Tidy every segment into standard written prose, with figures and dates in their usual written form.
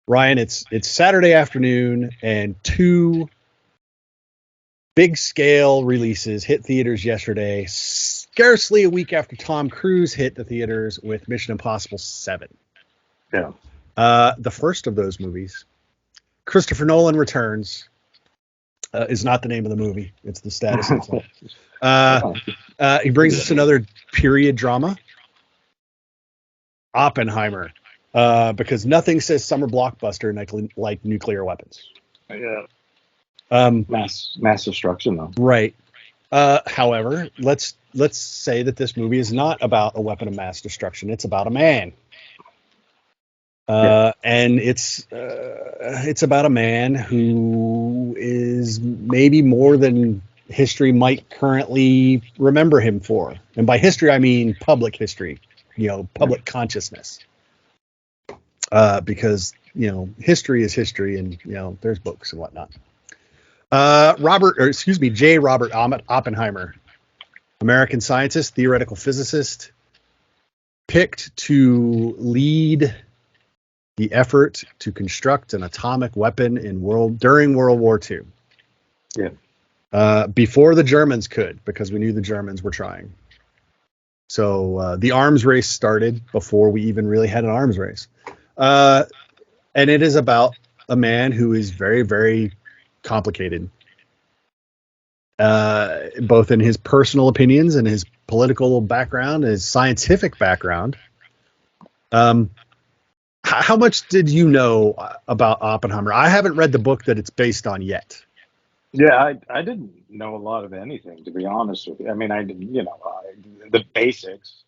Ryan, it's Saturday afternoon, and two big scale releases hit theaters yesterday, scarcely a week after Tom Cruise hit the theaters with Mission Impossible 7. Yeah. The first of those movies, Christopher Nolan Returns, is not the name of the movie. It's the status of the film. He brings us another period drama, Oppenheimer, because nothing says summer blockbuster like nuclear weapons. Yeah. Mass destruction, though. Right. However, let's say that this movie is not about a weapon of mass destruction. It's about a man. And it's about a man who is maybe more than history might currently remember him for. And by history, I mean public history, public consciousness. Because, history is history, and, there's books and whatnot. J. Robert Oppenheimer, American scientist, theoretical physicist, picked to lead the effort to construct an atomic weapon during World War II. Yeah. Before the Germans could, because we knew the Germans were trying. So the arms race started before we even really had an arms race. And it is about a man who is very, very complicated, both in his personal opinions and his political background, his scientific background. How much did you know about Oppenheimer? I haven't read the book that it's based on yet. Yeah, I didn't know a lot of anything, to be honest with you. I mean, I didn't, the basics.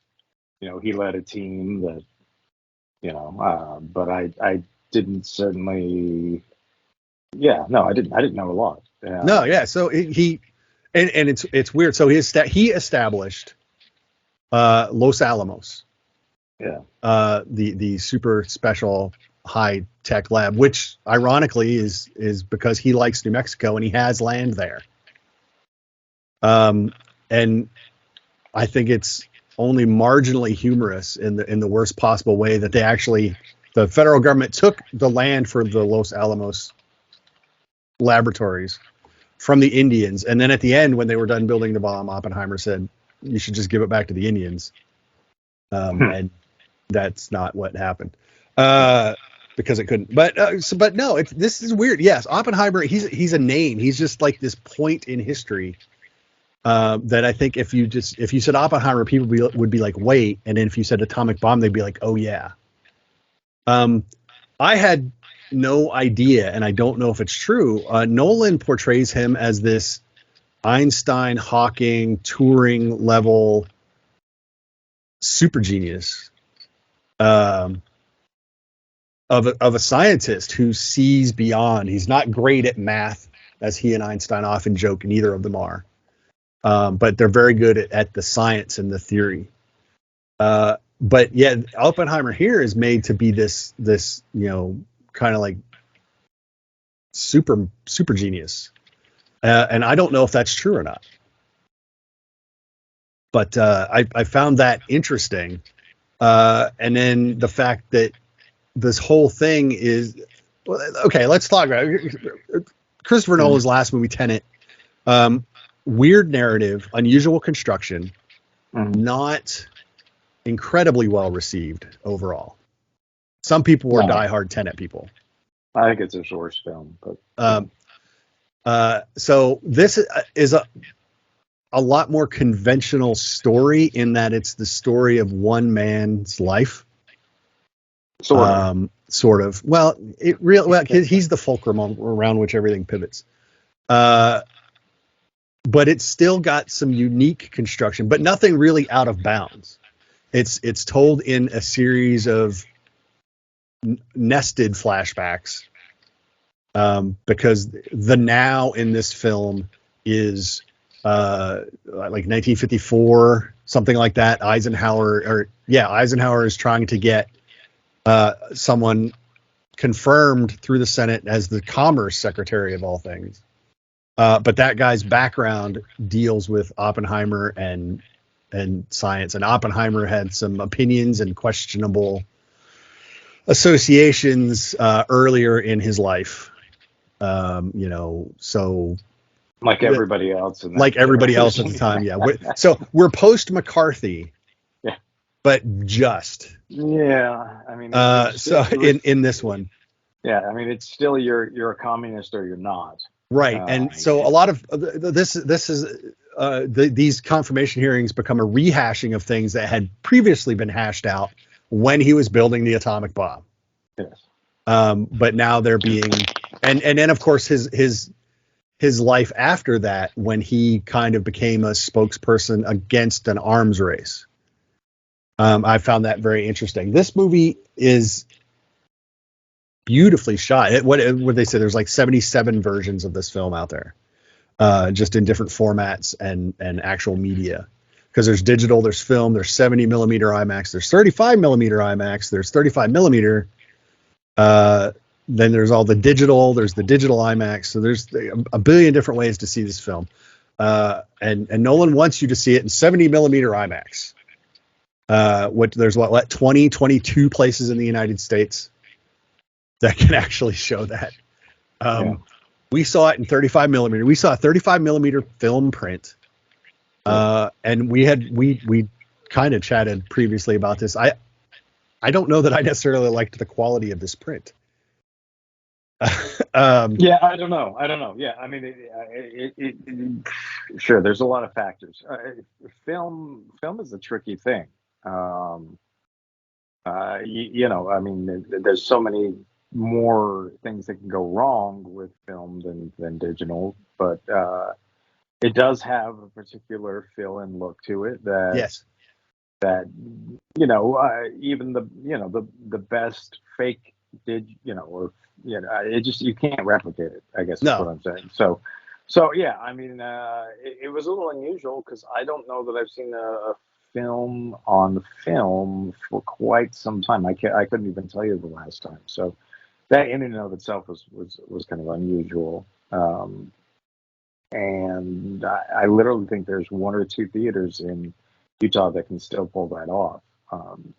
He led a team that, but I didn't certainly. Yeah, no, I didn't know a lot. No, yeah. So he it's weird. So he established Los Alamos. Yeah. The super special high tech lab, which ironically is because he likes New Mexico and he has land there. And I think it's only marginally humorous in the worst possible way that the federal government took the land for the Los Alamos laboratories from the Indians, and then at the end, when they were done building the bomb, Oppenheimer said, "You should just give it back to the Indians." And that's not what happened, because it couldn't. But no, this is weird. Yes, Oppenheimer. He's a name. He's just like this point in history that I think if you said Oppenheimer, people would be like, wait, and then if you said atomic bomb, they'd be like, oh yeah. I had no idea, and I don't know if it's true. Nolan portrays him as this Einstein, Hawking, Turing level super genius. Of a scientist who sees beyond. He's not great at math, as he and Einstein often joke, neither of them are. But they're very good at the science and the theory. But yeah, Oppenheimer here is made to be this kind of like super genius. And I don't know if that's true or not. But I found that interesting. And then the fact that this whole thing is, okay, let's talk about it. Christopher Nolan's last movie, Tenet, weird narrative, unusual construction, not incredibly well received overall. Some people were diehard Tenet people. I think it's a short film, but so this is a lot more conventional story in that it's the story of one man's life. Sort of. Well, he's the fulcrum around which everything pivots. But it's still got some unique construction, but nothing really out of bounds. It's told in a series of nested flashbacks, because the now in this film is like 1954, something like that. Eisenhower is trying to get someone confirmed through the Senate as the Commerce Secretary of all things. But that guy's background deals with Oppenheimer and science, and Oppenheimer had some opinions and questionable associations earlier in his life. So Like everybody else in that like everybody else generation. at the time, yeah. So we're post McCarthy, Yeah. but just. Yeah, I mean, So in this one, yeah, I mean, it's still you're a communist or you're not. right, and so a lot of this is these confirmation hearings become a rehashing of things that had previously been hashed out when he was building the atomic bomb. Yes. But now they're being, and then of course his life after that, when he kind of became a spokesperson against an arms race. I found that very interesting. This movie is beautifully shot. What they say? There's like 77 versions of this film out there, just in different formats and actual media. Because there's digital, there's film, there's 70 millimeter IMAX, there's 35 millimeter IMAX, there's 35 millimeter. Then there's all the digital. There's the digital IMAX. So there's a billion different ways to see this film. And Nolan wants you to see it in 70 millimeter IMAX. There's 20, 22 places in the United States that can actually show that. We saw it in 35 millimeter. We saw a 35 millimeter film print. And we kind of chatted previously about this. I don't know that I necessarily liked the quality of this print. Yeah, I don't know. Yeah, I mean, sure. There's a lot of factors. Film is a tricky thing. I mean, there's so many more things that can go wrong with film than digital, but it does have a particular feel and look to it Yes. that even the best fake it just, you can't replicate it, I guess is No. what I'm saying. Yeah, I mean, it was a little unusual because I don't know that I've seen a film on film for quite some time. I couldn't even tell you the last time. So that in and of itself was kind of unusual. And I literally think there's one or two theaters in Utah that can still pull that off,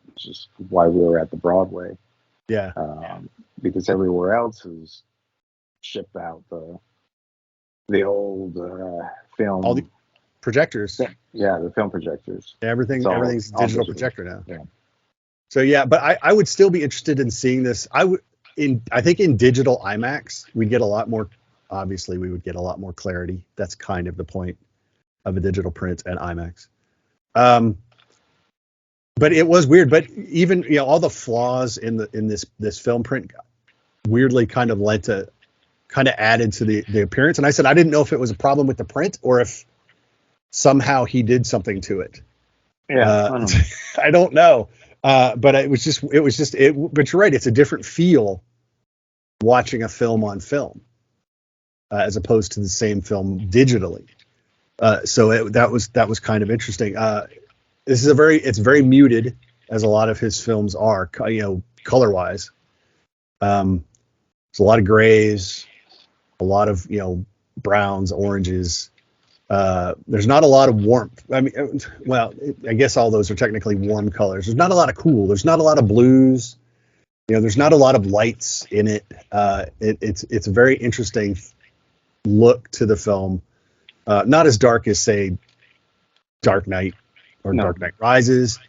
which is why we were at the Broadway. Yeah. Because everywhere else is shipped out the old film. All the projectors. Yeah, the film projectors. Everything's all digital projector now. Yeah. So yeah, but I would still be interested in seeing this. I think in digital IMAX we'd get a lot more. Obviously, we would get a lot more clarity. That's kind of the point of a digital print and IMAX. But it was weird. But even all the flaws in this film print weirdly kind of added to the appearance. And I said I didn't know if it was a problem with the print or if somehow he did something to it. Yeah, I don't know. But it was just. But you're right. It's a different feel watching a film on film. As opposed to the same film digitally. So that was kind of interesting. This is it's very muted, as a lot of his films are, color wise. There's a lot of grays, a lot of browns, oranges. There's not a lot of warmth. I mean, well, I guess all those are technically warm colors. There's not a lot of cool. There's not a lot of blues. There's not a lot of lights in it. It's a very interesting look to the film. Not as dark as, say, Dark Knight or Dark Knight Rises,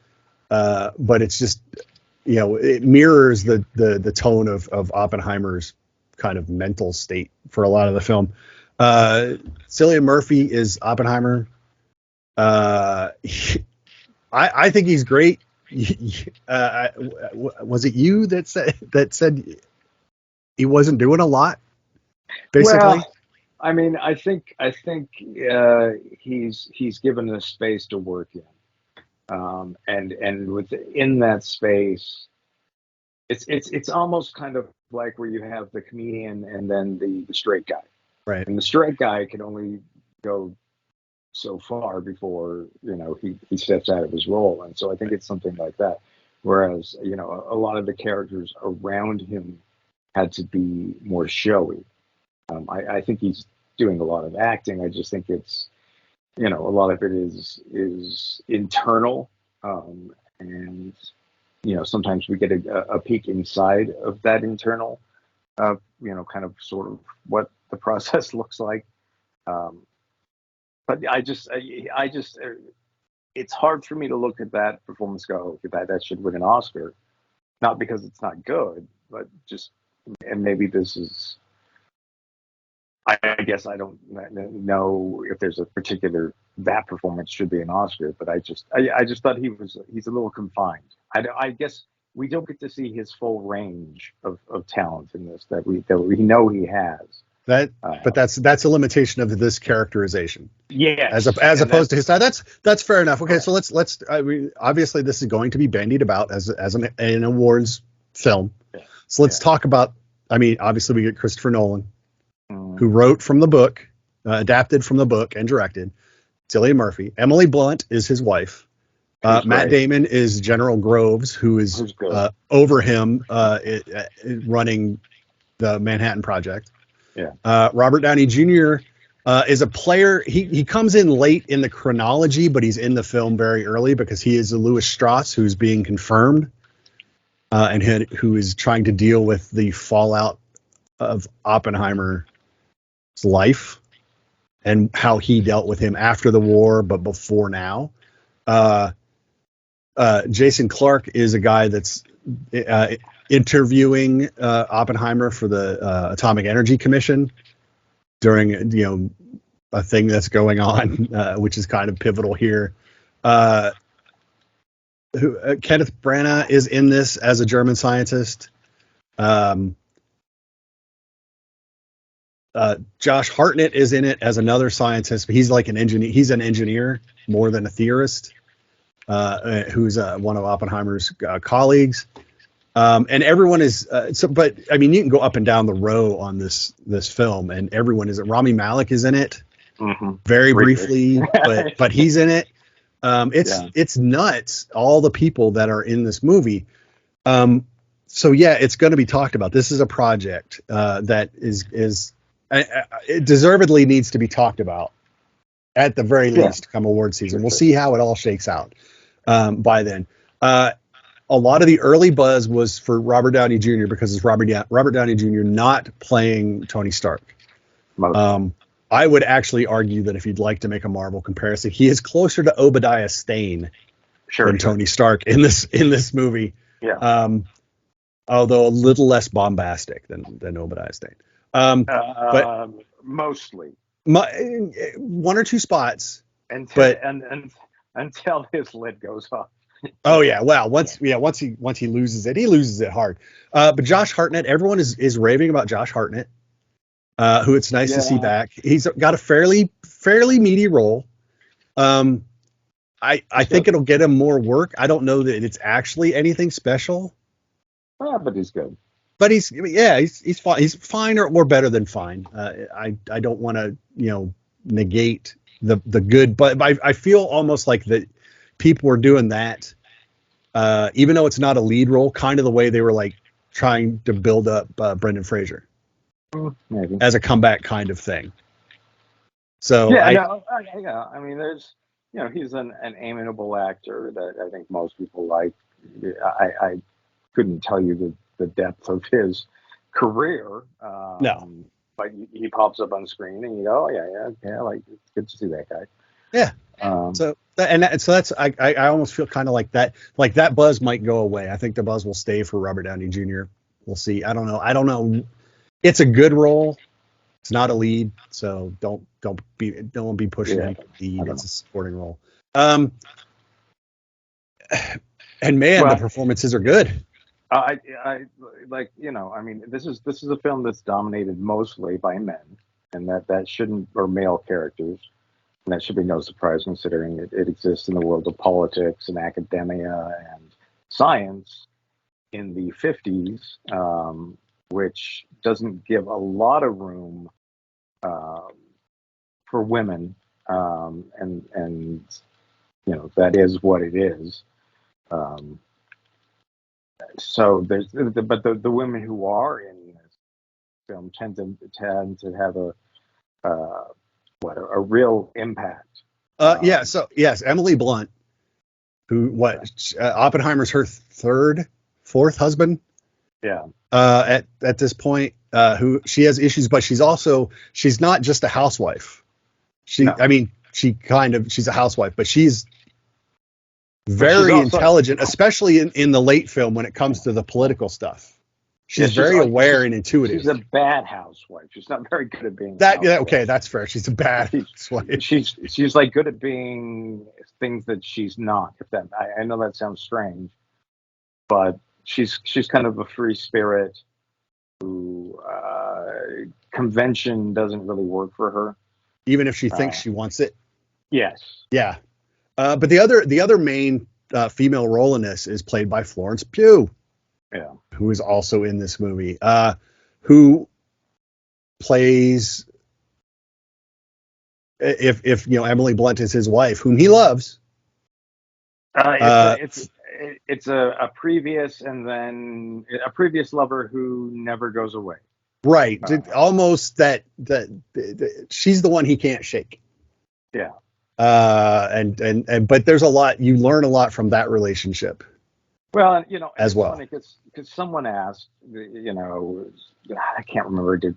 but it's just it mirrors the tone of Oppenheimer's kind of mental state for a lot of the film. Cillian Murphy is Oppenheimer. I think he's great. Was it you that said he wasn't doing a lot, basically? Well, I mean, I think he's given us space to work in, and within that space, it's almost kind of like where you have the comedian and then the straight guy, right? And the straight guy can only go so far before he steps out of his role, and so I think it's something like that. Whereas a lot of the characters around him had to be more showy. I think he's doing a lot of acting. I just think it's, a lot of it is internal, and sometimes we get a peek inside of that internal, kind of sort of what the process looks like. Um, but it's hard for me to look at that performance, and go, okay, that should win an Oscar, not because it's not good, but just, and maybe this is, I guess I don't know if there's a particular that performance should be an Oscar, but I just thought he's a little confined. I guess we don't get to see his full range of talent in this that we know he has. But that's a limitation of this characterization. Yes, as opposed to his side. That's fair enough. Okay, correct. so let's. I mean, obviously, this is going to be bandied about as an awards film. Yeah. So let's talk about. I mean, obviously, we get Christopher Nolan, Mm. who wrote from the book, adapted from the book, and directed. Cillian Murphy. Emily Blunt is his wife. Matt Damon is General Groves, who is over him running the Manhattan Project. Yeah. Robert Downey Jr. Is a player. He comes in late in the chronology, but he's in the film very early because he is a Louis Strauss who's being confirmed, and who is trying to deal with the fallout of Oppenheimer's life and how he dealt with him after the war, but before now. Jason Clarke is a guy that's interviewing Oppenheimer for the Atomic Energy Commission during a thing that's going on, which is kind of pivotal here. Kenneth Branagh is in this as a German scientist. Josh Hartnett is in it as another scientist, but he's like an engineer. He's an engineer more than a theorist, who's one of Oppenheimer's colleagues. And everyone is but I mean, you can go up and down the row on this film, and everyone is. Rami Malek is in it, very briefly, but he's in it. It's nuts, all the people that are in this movie. So yeah, it's going to be talked about. This is a project that is it deservedly needs to be talked about at the very least come award season. We'll see how it all shakes out by then. A lot of the early buzz was for Robert Downey Jr. because it's Robert Downey Jr. not playing Tony Stark. I would actually argue that if you'd like to make a Marvel comparison, he is closer to Obadiah Stane than Tony Stark in this movie. Yeah. Although a little less bombastic than Obadiah Stane. But mostly one or two spots. Until his lid goes off. Oh yeah, well once he loses it, he loses it hard. But Josh Hartnett, everyone is raving about Josh Hartnett, who it's nice to see back. He's got a fairly meaty role. I think it'll get him more work. I don't know that it's actually anything special. But he's good. But he's fine. He's fine or better than fine. I don't want to negate the good, but I feel almost like that people were doing that, even though it's not a lead role, kind of the way they were like trying to build up Brendan Fraser Maybe as a comeback kind of thing. So I mean, there's he's an amiable actor that I think most people like. I couldn't tell you the depth of his career. No. But he pops up on screen and you go, oh yeah, like it's good to see that guy. Yeah. So that's I almost feel kind of like that buzz might go away. I think the buzz will stay for Robert Downey Jr. We'll see. I don't know. It's a good role. It's not a lead, so don't be pushing him to lead. It's a supporting role. And man, the performances are good. I like I mean, this is a film that's dominated mostly by men, and that shouldn't, or male characters, and that should be no surprise considering it exists in the world of politics and academia and science in the 50s, which doesn't give a lot of room for women, and that is what it is. So there's, but the women who are in this film tend to have a real impact. So yes, Emily Blunt, Oppenheimer's her fourth husband. Yeah. At this point, who she has issues, but she's not just a housewife. No. I mean, she's a housewife, but she's But she's very also, intelligent, especially in the late film when it comes to the political stuff. She's very aware and intuitive. She's a bad housewife. She's not very good at being that. Yeah, okay, that's fair. She's a bad housewife. She's like good at being things that she's not. If that, I know that sounds strange, but she's kind of a free spirit who convention doesn't really work for her, even if she thinks she wants it. Yes. Yeah. But the other main female role in this is played by Florence Pugh. Yeah. Who is also in this movie, who plays, if Emily Blunt is his wife, whom he loves. It's a previous lover who never goes away. Right. Almost that she's the one he can't shake. Yeah. But there's a lot, you learn a lot from that relationship. Well, as well, because someone asked, I can't remember, did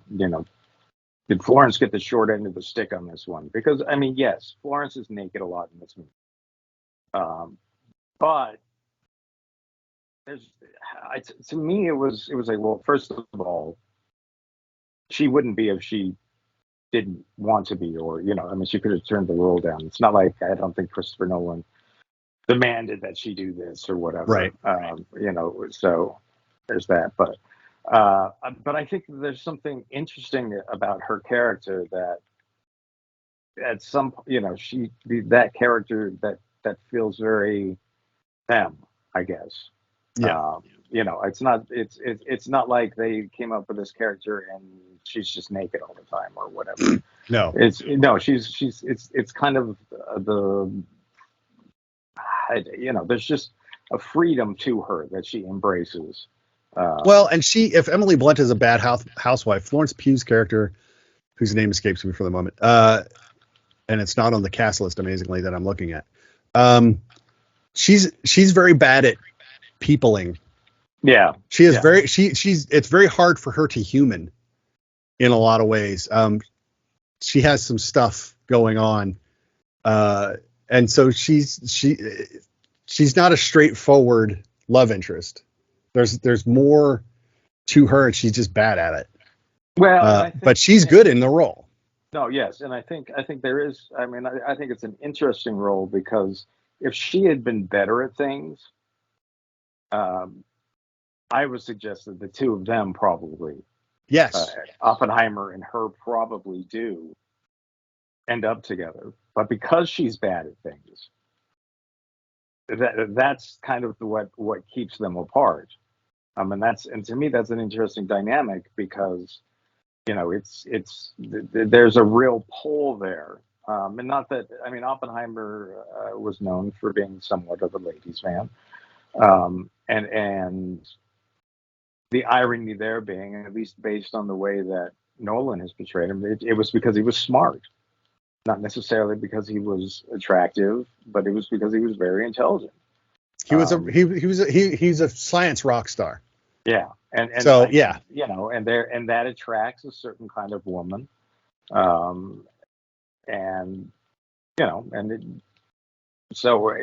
Florence get the short end of the stick on this one? Because I mean, yes, Florence is naked a lot in this movie, but to me it was like, well, first of all, she wouldn't be if she didn't want to be, or I mean, she could have turned the role down. It's not like, I don't think Christopher Nolan demanded that she do this or whatever. Right. So there's that. But I think there's something interesting about her character that at some, that character that feels very them, I guess. Yeah. It's not like they came up with this character and she's just naked all the time or whatever. No. It's kind of there's just a freedom to her that she embraces. Well, and if Emily Blunt is a bad housewife, Florence Pugh's character, whose name escapes me for the moment, and it's not on the cast list, amazingly, that I'm looking at. She's very bad at peopling. Yeah. She is it's very hard for her to human in a lot of ways. She has some stuff going on. And so she's not a straightforward love interest. There's more to her, and she's just bad at it. Well, but she's good in the role. No, yes, and I think there is. I mean, I think it's an interesting role because if she had been better at things, I would suggest that the two of them probably, yes, Oppenheimer and her probably do end up together. But because she's bad at things, that's kind of what keeps them apart. And to me that's an interesting dynamic because there's a real pull there. And not that, I mean, Oppenheimer was known for being somewhat of a ladies' man, and the irony there being, at least based on the way that Nolan has portrayed him, it was because he was smart. Not necessarily because he was attractive, but it was because he was very intelligent. He's a science rock star. Yeah, and so and that attracts a certain kind of woman, so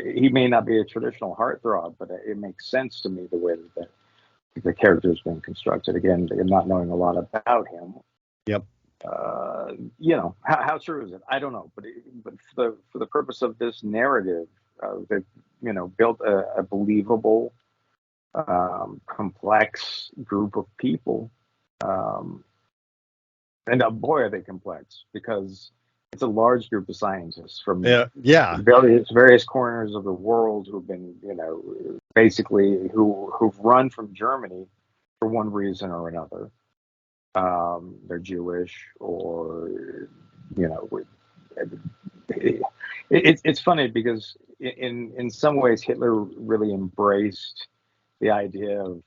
he may not be a traditional heartthrob, but it makes sense to me the way that the character has been constructed. Again, not knowing a lot about him. Yep. How true is it? I don't know, but for the purpose of this narrative, they built a believable, complex group of people, and boy are they complex, because it's a large group of scientists from various corners of the world who've been basically who've run from Germany for one reason or another. They're Jewish, or it's funny because in some ways Hitler really embraced the idea of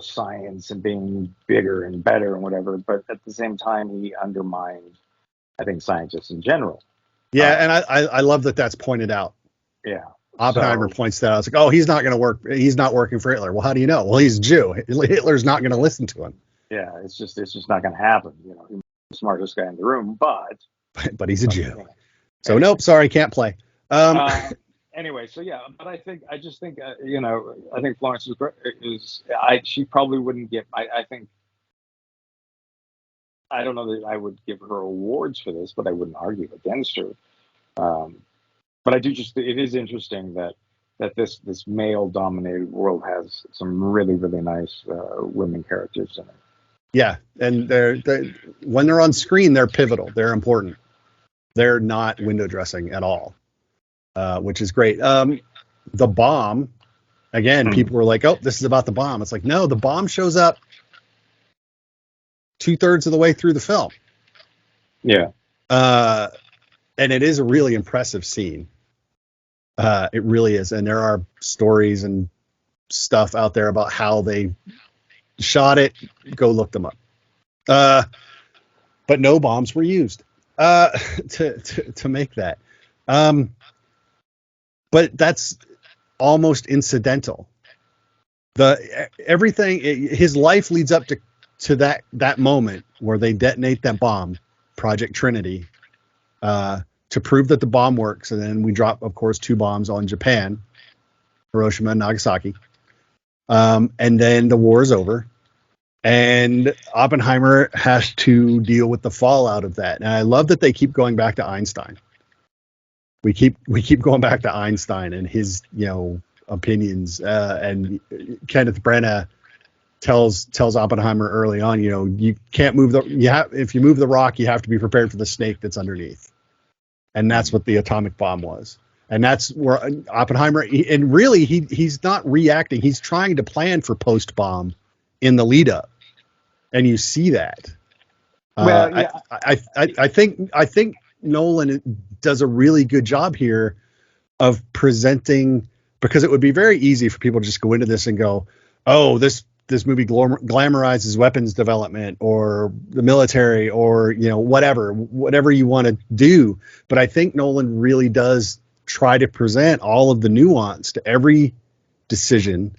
science and being bigger and better and whatever, but at the same time he undermined, I think, scientists in general. Yeah, and I love that that's pointed out. Yeah, Oppenheimer So points that out. It's like, oh, he's not going to work. He's not working for Hitler. Well, how do you know? Well, he's a Jew. Hitler's not going to listen to him. yeah, it's just not going to happen. You know, he's the smartest guy in the room, But he's a Jew. you know, So anyway. nope, sorry, can't play. Anyway, so yeah, but I just think, you know, I think Florence she probably wouldn't get. I think I don't know that I would give her awards for this, but I wouldn't argue against her. Um, but I do just it is interesting that this male dominated world has some really nice women characters in it. Yeah, and they're when they're on screen, they're pivotal. They're important. They're not window dressing at all, which is great. The bomb, again, people were like, "Oh, this is about the bomb." It's like, no, the bomb shows up 2/3 of the way through the film. Yeah. And it is a really impressive scene. It really is, and there are stories and stuff out there about how they shot it. Go look them up. But no bombs were used to make that. But that's almost incidental. His life leads up to that moment where they detonate that bomb, Project Trinity, to prove that the bomb works. And then we drop, of course, 2 bombs on Japan, Hiroshima and Nagasaki. And then the war is over. And Oppenheimer has to deal with the fallout of that. And I love that they keep going back to Einstein. We keep going back to Einstein and his, opinions. And Kenneth Branagh tells Oppenheimer early on, you can't move if you move the rock, you have to be prepared for the snake that's underneath. And that's what the atomic bomb was. And that's where Oppenheimer, and really he's not reacting. He's trying to plan for post-bomb in the lead up. And you see that. Well, yeah. I think Nolan does a really good job here of presenting, because it would be very easy for people to just go into this and go, oh, this movie glamorizes weapons development or the military or whatever you want to do. But I think Nolan really does try to present all of the nuance to every decision,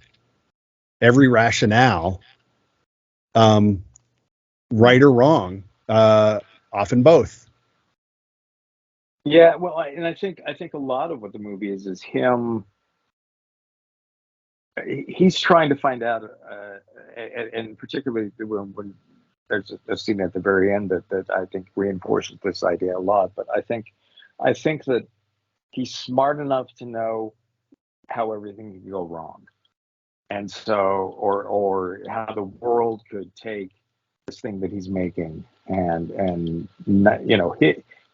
every rationale, right or wrong, often both. Yeah, well, and I think a lot of what the movie is him. He's trying to find out, and particularly when there's a scene at the very end that I think reinforces this idea a lot. But I think that he's smart enough to know how everything can go wrong, and so or how the world could take this thing that he's making, and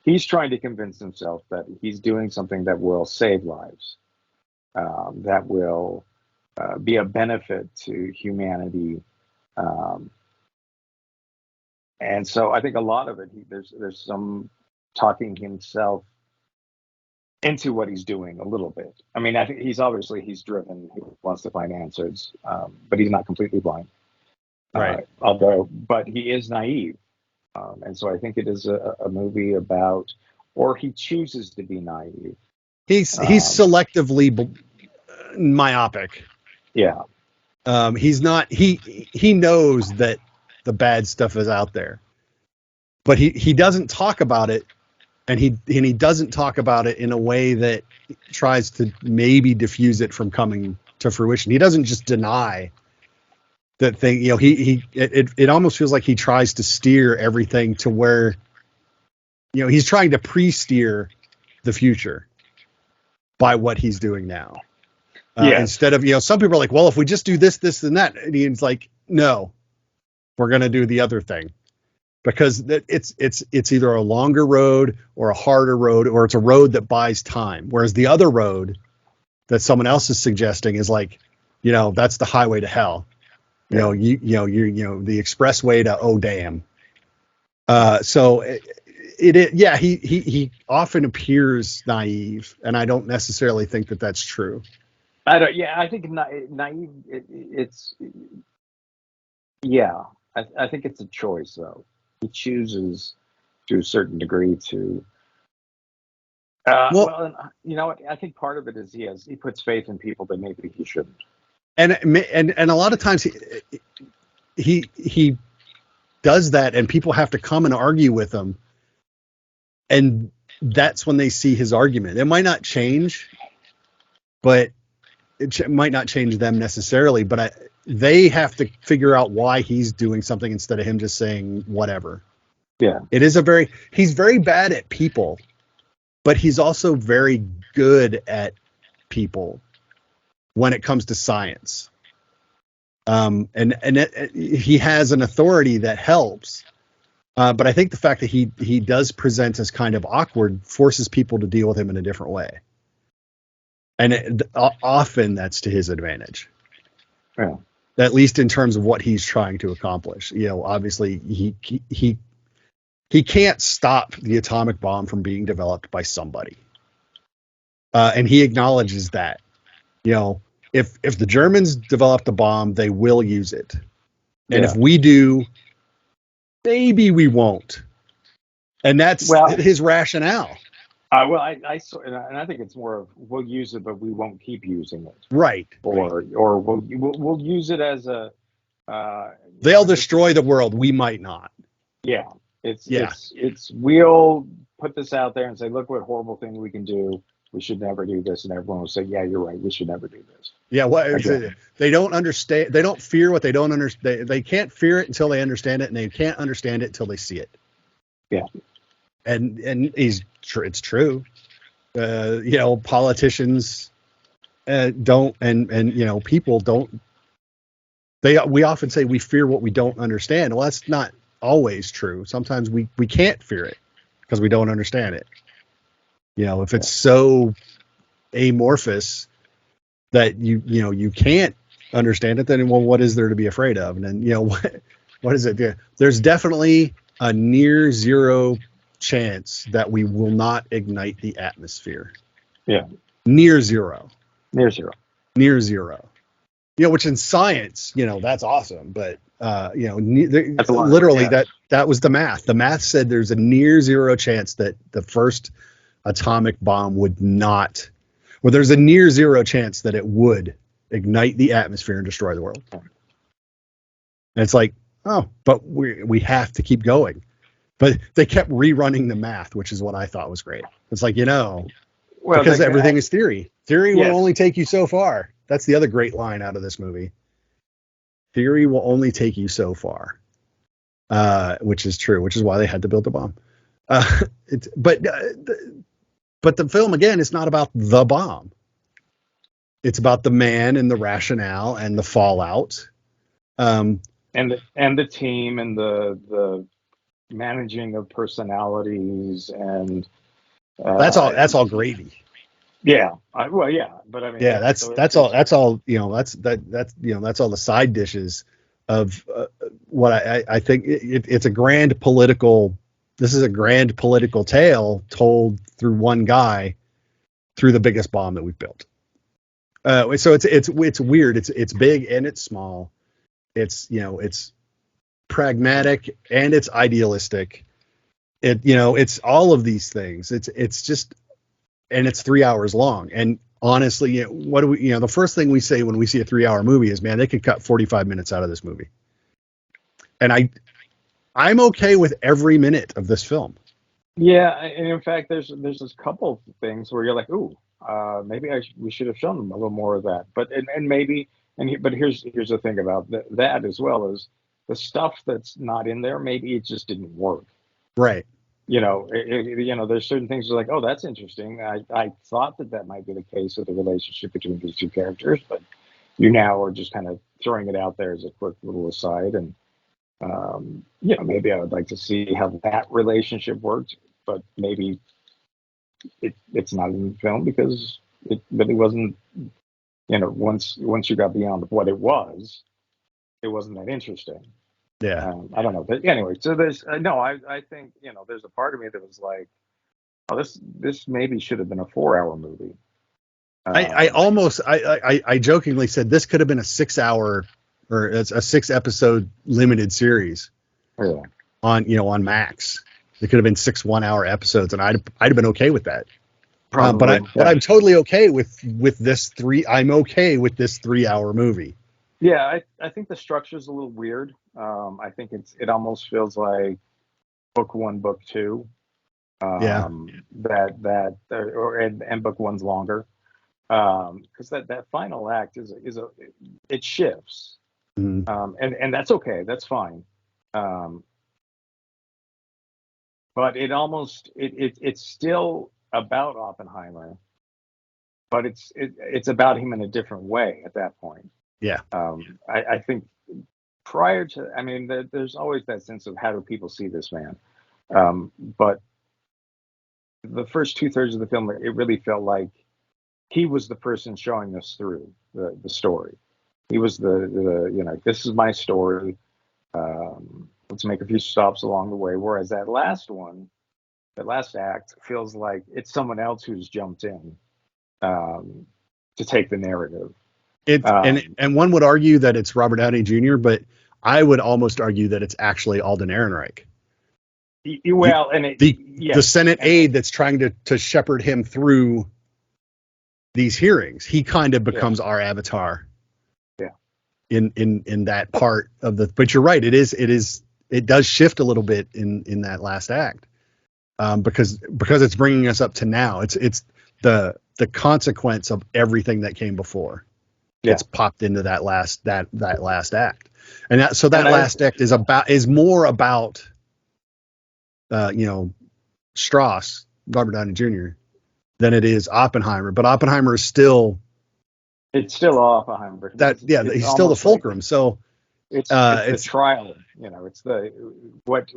he's trying to convince himself that he's doing something that will save lives, that will be a benefit to humanity, and so I think a lot of it, there's some talking himself into what he's doing a little bit. I mean, I think he's driven. He wants to find answers, but he's not completely blind. Right. But he is naive, and so I think it is a movie about, or he chooses to be naive. He's selectively myopic. Yeah. He's not. He knows that the bad stuff is out there, but he doesn't talk about it, and he doesn't talk about it in a way that tries to maybe diffuse it from coming to fruition. He doesn't just deny that thing. It almost feels like he tries to steer everything to where, he's trying to pre-steer the future by what he's doing now. Instead of, some people are like, well, if we just do this, this, and that, and he's like, no, we're going to do the other thing, because it's either a longer road or a harder road, or it's a road that buys time. Whereas the other road that someone else is suggesting is like, that's the highway to hell. You're the expressway to, oh, damn. So he often appears naive, and I don't necessarily think that that's true. I don't. Yeah, I think naive. It's yeah. I think it's a choice, though. He chooses to a certain degree to Well, Well, and, you know what? I think part of it is he puts faith in people that maybe he shouldn't. and a lot of times he does that, and people have to come and argue with him, and that's when they see his argument. It might not change, but it might not change them necessarily. But they have to figure out why he's doing something instead of him just saying whatever. Yeah, He's very bad at people, but he's also very good at people when it comes to science. He has an authority that helps. But I think the fact that he does present as kind of awkward forces people to deal with him in a different way. And often that's to his advantage. yeah, At least in terms of what he's trying to accomplish. Obviously he can't stop the atomic bomb from being developed by somebody. And he acknowledges that, if the Germans develop the bomb, they will use it. And if we do, maybe we won't. And that's his rationale. Well, and I think it's more of we'll use it, but we won't keep using it. Right. Or we'll use it as a. They'll destroy the world. We might not. Yeah. It's we'll put this out there and say, look what horrible thing we can do. We should never do this, and everyone will say, yeah, you're right. We should never do this. Yeah, they don't understand. They don't fear what they don't understand. They can't fear it until they understand it, and they can't understand it until they see it. Yeah, and it's true. Politicians don't, and people don't. We often say we fear what we don't understand. Well, that's not always true. Sometimes we can't fear it because we don't understand it. If it's so amorphous that you can't understand it, then what is there to be afraid of? And then what is it? There's definitely a near zero chance that we will not ignite the atmosphere. Yeah, near zero. Which in science, that's awesome, but literally that was the math. The math said there's a near zero chance that the first atomic bomb would not. Well, there's a near zero chance that it would ignite the atmosphere and destroy the world. And it's like, but we have to keep going. But they kept rerunning the math, which is what I thought was great. It's like, because everything is theory. Theory will only take you so far. That's the other great line out of this movie. Theory will only take you so far, which is true, which is why they had to build the bomb. But the film, again, is not about the bomb. It's about the man and the rationale and the fallout. And the team and the managing of personalities and that's all gravy. Yeah. But I mean, that's all that's all the side dishes of what I think it's a grand political. This is a grand political tale told through one guy through the biggest bomb that we've built. So it's weird. It's big and it's small. It's pragmatic and it's idealistic. It's all of these things. It's just, and it's 3 hours long. And honestly, what do we, the first thing we say when we see a 3 hour movie is, man, they could cut 45 minutes out of this movie. And I'm okay with every minute of this film. Yeah, and in fact, there's this couple of things where you're like, ooh, maybe we should have shown them a little more of that. But but here's the thing about that as well is the stuff that's not in there. Maybe it just didn't work. Right. There's certain things like, oh, that's interesting. I thought that might be the case with the relationship between these two characters, but you now are just kind of throwing it out there as a quick little aside. And maybe I would like to see how that relationship worked, but maybe it's not in the film because it really wasn't. Once you got beyond what it wasn't that interesting. Yeah. I don't know, but anyway. So there's I think there's a part of me that was like, oh, this maybe should have been a 4 hour movie. I jokingly said this could have been a 6 hour or a 6 episode limited series on Max. It could have been 6 1 hour episodes, and I'd have been okay with that. Probably. But Yeah. I'm totally okay with this three. I'm okay with this 3 hour movie. Yeah. I think the structure's a little weird. I think it almost feels like book one, book two. Yeah. And book one's longer. Because that final act it shifts. Mhm. And that's okay. That's fine. Um, but it's still about Oppenheimer, but it's about him in a different way at that point. Yeah. I think prior to, I mean, there's always that sense of how do people see this man, but the first two-thirds of the film, it really felt like he was the person showing us through the story. He was this is my story. Let's make a few stops along the way. Whereas that last act feels like it's someone else who's jumped in um, to take the narrative. It's and one would argue that it's Robert Downey Jr., but I would almost argue that it's actually Alden Ehrenreich. Well, and The Senate and aide that's trying to shepherd him through these hearings. He kind of yeah, becomes our avatar yeah, in that part of the. But you're right. It does shift a little bit in that last act, because it's bringing us up to now. It's the consequence of everything that came before. yeah. Gets popped into that last act, and that And last act is more about Strauss, Robert Downey Jr., than it is Oppenheimer. But Oppenheimer is still it's still Oppenheimer that, because yeah, it's he's still the almost like fulcrum. So it's the it's trial. It's the what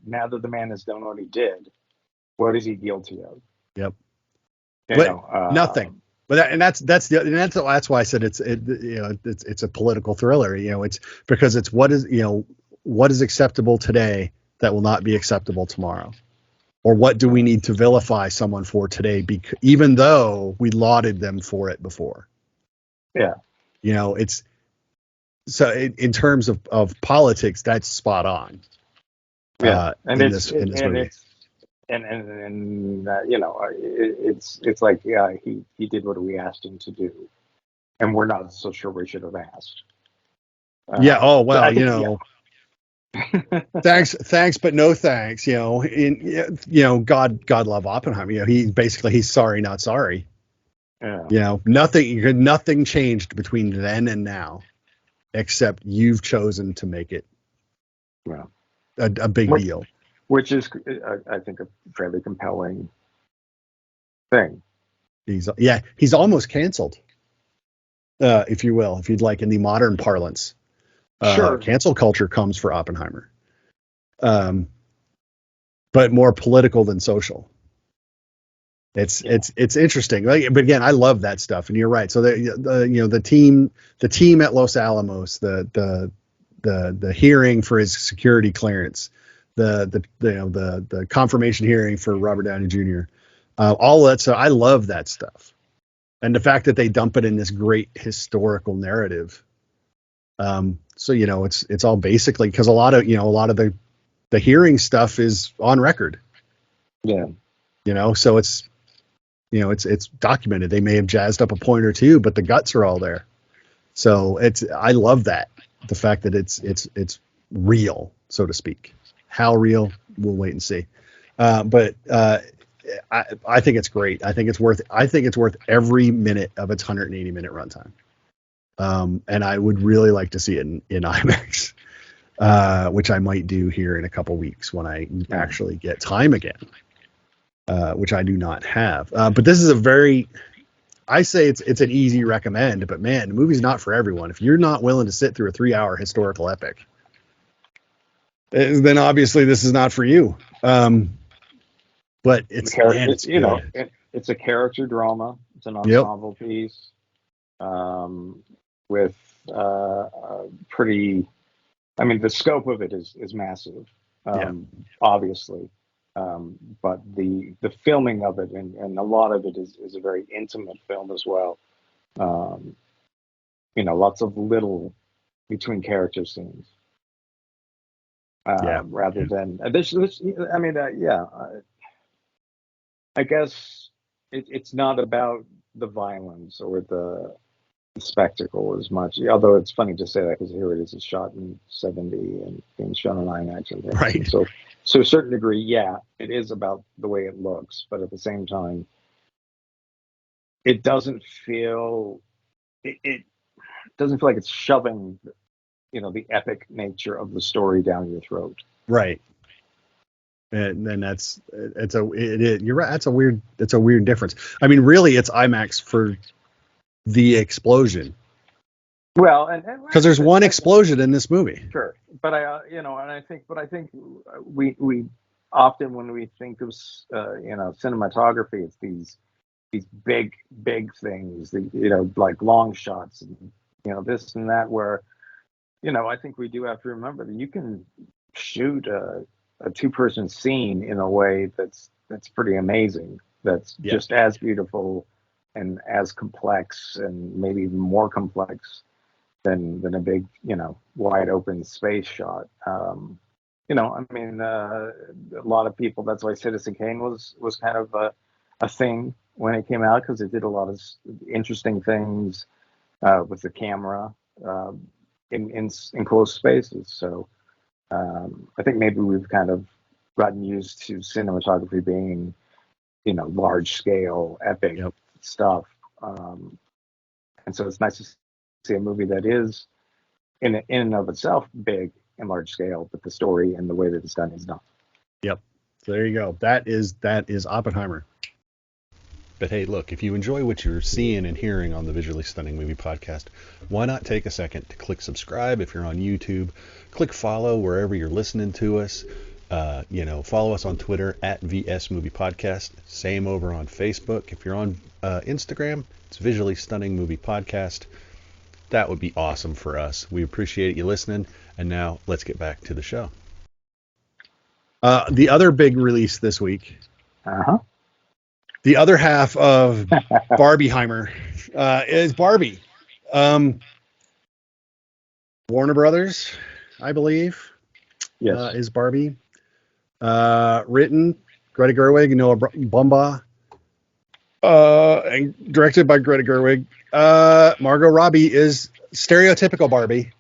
now that the man has done what he did, what is he guilty of? yep, You but know, nothing. But that's why I said it's a political thriller. It's because it's what is acceptable today that will not be acceptable tomorrow. Or what do we need to vilify someone for today, even though we lauded them for it before? yeah, It's so in terms of politics, that's spot on yeah, and in this movie. it's like, yeah, he did what we asked him to do, and we're not so sure we should have asked. Yeah. Oh So well, I think, yeah. thanks, but no thanks. God love Oppenheimer. He's sorry, not sorry. Yeah, Nothing changed between then and now, except you've chosen to make it yeah. a big Which, deal. which is, I think, a fairly compelling thing. He's almost canceled, if you will, if you'd like, in the modern parlance. Sure. Cancel culture comes for Oppenheimer, um, but more political than social. Yeah. It's interesting. But again, I love that stuff, and you're right. So the team at Los Alamos, the hearing for his security clearance, the confirmation hearing for Robert Downey Jr., all that. So I love that stuff, and the fact that they dump it in this great historical narrative. So it's all basically because a lot of the hearing stuff is on record. Yeah. So it's documented. They may have jazzed up a point or two, but the guts are all there. So I love that, the fact that it's real, so to speak. How real, we'll wait and see. But I think it's great. I think it's worth every minute of its 180-minute runtime. And I would really like to see it in IMAX, which I might do here in a couple weeks when I actually get time again, which I do not have. But this is I say it's an easy recommend, but man, the movie's not for everyone. If you're not willing to sit through a 3 hour historical epic, then obviously this is not for you. But it's good. It's a character drama. It's an Yep. ensemble piece, with pretty. I mean, the scope of it is massive, Yeah. obviously, but the filming of it and a lot of it is a very intimate film as well. Um, lots of little between character scenes, Yeah. rather than this. I mean, yeah. I guess it's not about the violence or the spectacle as much. Although it's funny to say that because here it is, it's shot in '70 and being shown on IMAX and things. Right. And so to a certain degree, yeah, it is about the way it looks, but at the same time, it doesn't feel it doesn't feel like it's shoving, the epic nature of the story down your throat. Right. And then you're right. It's a weird difference. I mean, really, it's IMAX for the explosion. Well, and because there's one explosion in this movie. Sure, but I think we often when we think of cinematography, it's these big things, like long shots, and this and that. Where I think we do have to remember that you can shoot a two-person scene in a way that's pretty amazing. That's just as beautiful and as complex, and maybe even more complex than a big, wide open space shot. A lot of people. That's why Citizen Kane was kind of a thing when it came out, because it did a lot of interesting things with the camera in close spaces. So I think maybe we've kind of gotten used to cinematography being, large scale, epic stuff. And so it's nice to see a movie that is in and of itself big and large scale, but the story and the way that it's done is not. Yep. So there you go. That is Oppenheimer. But hey, look, if you enjoy what you're seeing and hearing on the Visually Stunning Movie Podcast, why not take a second to click subscribe if you're on YouTube, click follow wherever you're listening to us. Follow us on Twitter at VS Movie Podcast. Same over on Facebook. If you're on Instagram, it's Visually Stunning Movie Podcast. That would be awesome for us. We appreciate you listening. And now let's get back to the show. The other big release this week. The other half of Barbieheimer is Barbie. Warner Brothers, I believe, is Barbie. Written Greta Gerwig and Noah Baumbach, and directed by Greta Gerwig. Margot Robbie is stereotypical Barbie.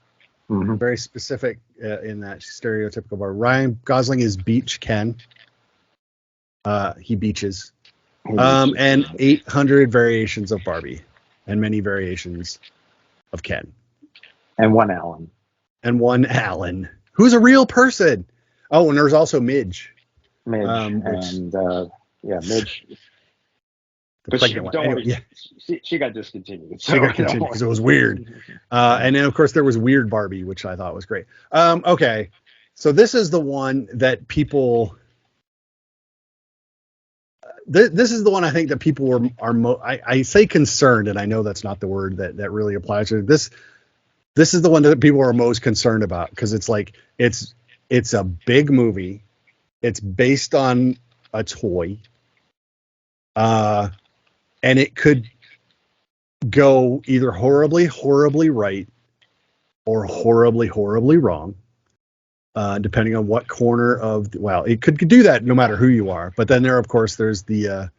Mm-hmm. Very specific in that stereotypical Barbie. Ryan Gosling is Beach Ken. He beaches. And 800 variations of Barbie, and many variations of Ken. And one Alan. Who's a real person. Oh, and there's also Midge. Midge. But she got discontinued. She got discontinued because it was weird. And then, of course, there was Weird Barbie, which I thought was great. Okay, so this is the one that people... This is the one I think that people are I say concerned, and I know that's not the word that really applies to this. This is the one that people are most concerned about, because it's like it's a big movie. It's based on a toy, and it could go either horribly right or horribly wrong. Depending on what corner of it could do that no matter who you are. But then there's the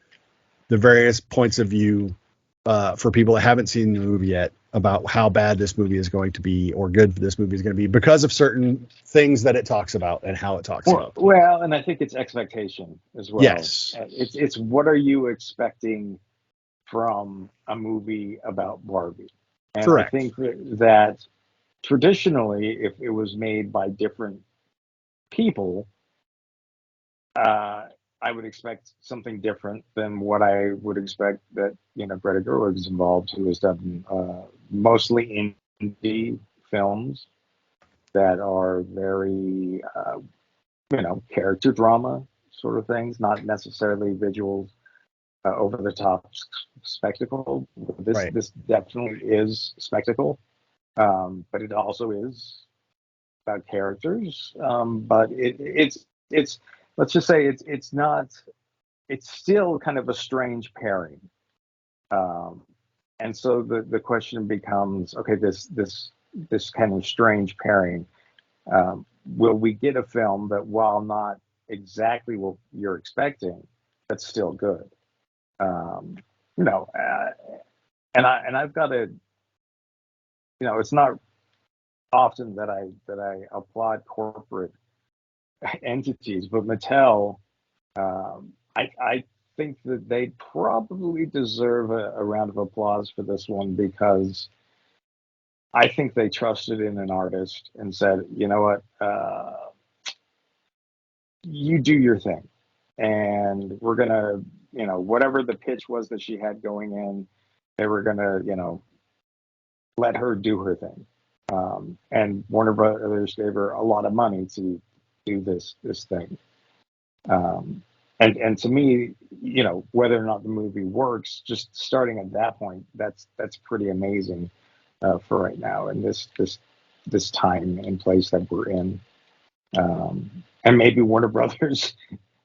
various points of view for people that haven't seen the movie yet about how bad this movie is going to be or good this movie is going to be because of certain things that it talks about and how it talks about. Well, and I think it's expectation as well. Yes, it's what are you expecting from a movie about Barbie? And correct. I think that traditionally, if it was made by different people, I would expect something different than what I would expect that Greta Gerwig is involved, who has done mostly indie films that are very character drama sort of things, not necessarily visual over the top spectacle. This definitely is spectacle. But it also is about characters. But it's let's just say it's not. It's still kind of a strange pairing. And so the question becomes, okay, this kind of strange pairing. Will we get a film that, while not exactly what you're expecting, that's still good? Um, you know, and I've got to, it's not often that I applaud corporate entities, but Mattel, I think that they probably deserve a round of applause for this one, because I think they trusted in an artist and said, you know what, you do your thing, and we're gonna, whatever the pitch was that she had going in, they were gonna, let her do her thing. And Warner Brothers gave her a lot of money to do this thing. Um, and to me, whether or not the movie works, just starting at that point, that's pretty amazing for right now, and this time and place that we're in. And maybe Warner Brothers,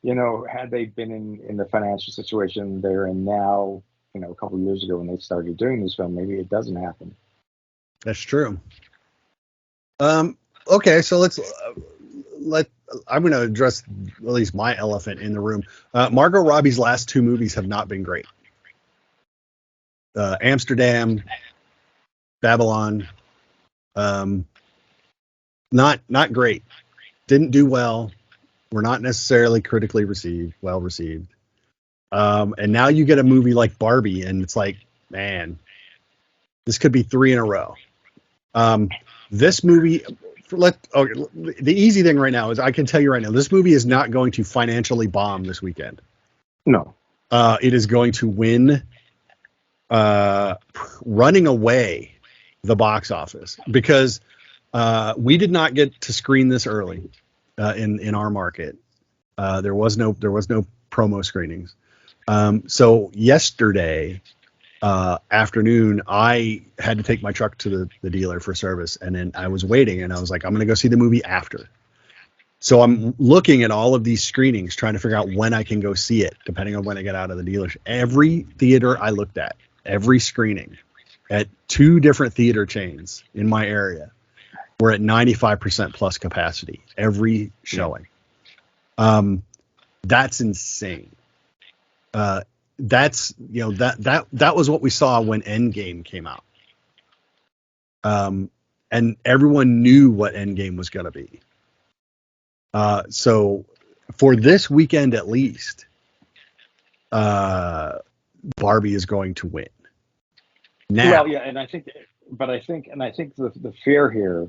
had they been in the financial situation they're in now, a couple of years ago when they started doing this film, maybe it doesn't happen. That's true. Okay, so I'm going to address at least my elephant in the room. Margot Robbie's last two movies have not been great. Amsterdam, Babylon, not great. Didn't do well. Were not necessarily critically well received. And now you get a movie like Barbie, and it's like, man, this could be 3 in a row. This movie, the easy thing right now is I can tell you right now, this movie is not going to financially bomb this weekend. No. It is going to win, running away the box office, because we did not get to screen this early in our market. There was no promo screenings. So yesterday afternoon, I had to take my truck to the dealer for service, and then I was waiting, and I was like, I'm going to go see the movie after. So I'm looking at all of these screenings, trying to figure out when I can go see it, depending on when I get out of the dealership. Every theater I looked at, every screening at 2 different theater chains in my area, were at 95% plus capacity every showing. That's insane. That's that was what we saw when Endgame came out. And everyone knew what Endgame was going to be. So for this weekend at least, Barbie is going to win. Now, Well, yeah, and I think the fear here,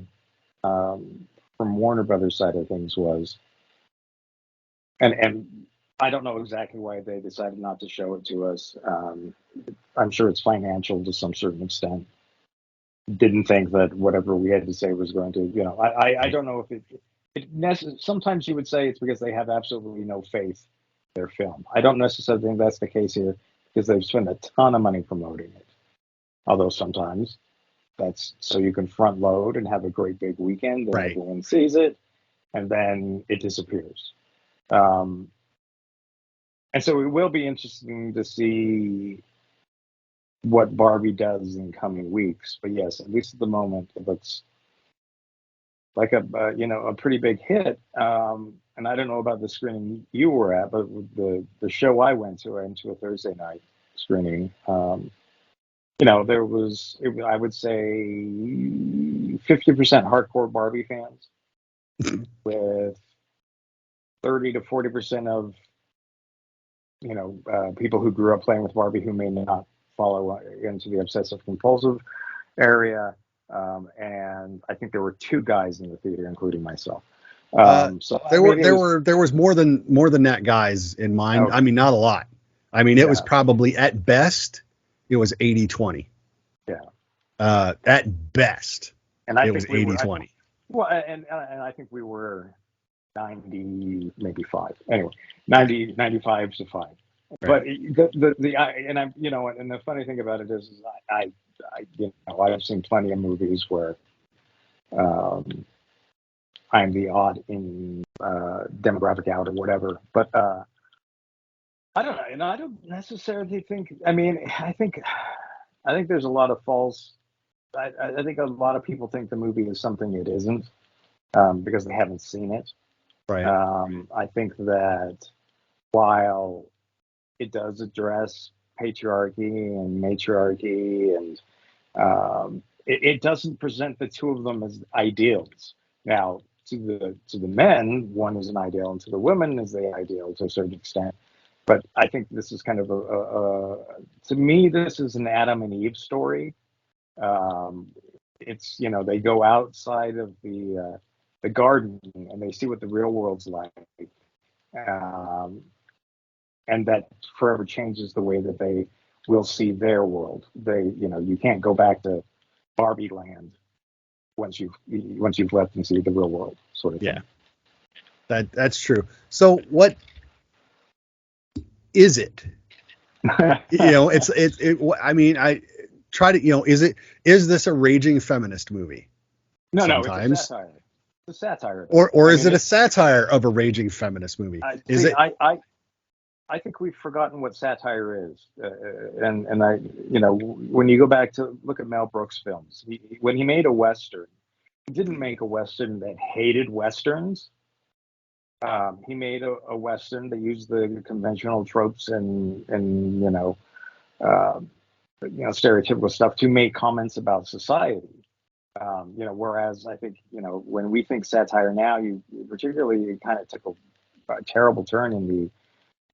from Warner Brothers side of things was, and I don't know exactly why they decided not to show it to us. I'm sure it's financial to some certain extent. Didn't think that whatever we had to say was going to, I don't know if sometimes you would say it's because they have absolutely no faith in their film. I don't necessarily think that's the case here, because they've spent a ton of money promoting it. Although sometimes that's so you can front load and have a great big weekend, and right. everyone sees it, and then it disappears. And so it will be interesting to see what Barbie does in coming weeks. But yes, at least at the moment, it looks like a pretty big hit. And I don't know about the screening you were at, but the show I went to a Thursday night screening. There was, I would say, 50% hardcore Barbie fans, with 30 to 40% of people who grew up playing with Barbie, who may not follow into the obsessive compulsive area. And I think there were 2 guys in the theater, including myself. So there was more than that guys in mind. Okay. I mean, not a lot. I mean, it was probably at best, it was 80-20. Yeah. At best, and I it think was 80-20. Well, and I think we were 90, maybe 5. Anyway, 90, 95 to 5. Right. But and the funny thing about it is I've seen plenty of movies where I'm the odd in demographic out or whatever. But I don't know. I don't necessarily think. I mean, I think there's a lot of false. I think a lot of people think the movie is something it isn't, because they haven't seen it. Right. I think that while it does address patriarchy and matriarchy, and it doesn't present the two of them as ideals. Now, to the men, one is an ideal, and to the women is the ideal to a certain extent. But I think this is kind of to me, this is an Adam and Eve story. Um, it's, they go outside of the garden and they see what the real world's like, um, and that forever changes the way that they will see their world. You can't go back to Barbie land once you've left and see the real world, sort of thing. Yeah, that's true. So what is it? I mean, I try to, is this a raging feminist movie? No, Sometimes. No, it's a satire. It's a satire. Or is it a satire of a raging feminist movie? I think we've forgotten what satire is, and when you go back to look at Mel Brooks' films, when he made a Western, he didn't make a Western that hated Westerns. He made a Western that used the conventional tropes and stereotypical stuff to make comments about society. Whereas I think, when we think satire now, it kind of took a terrible turn in the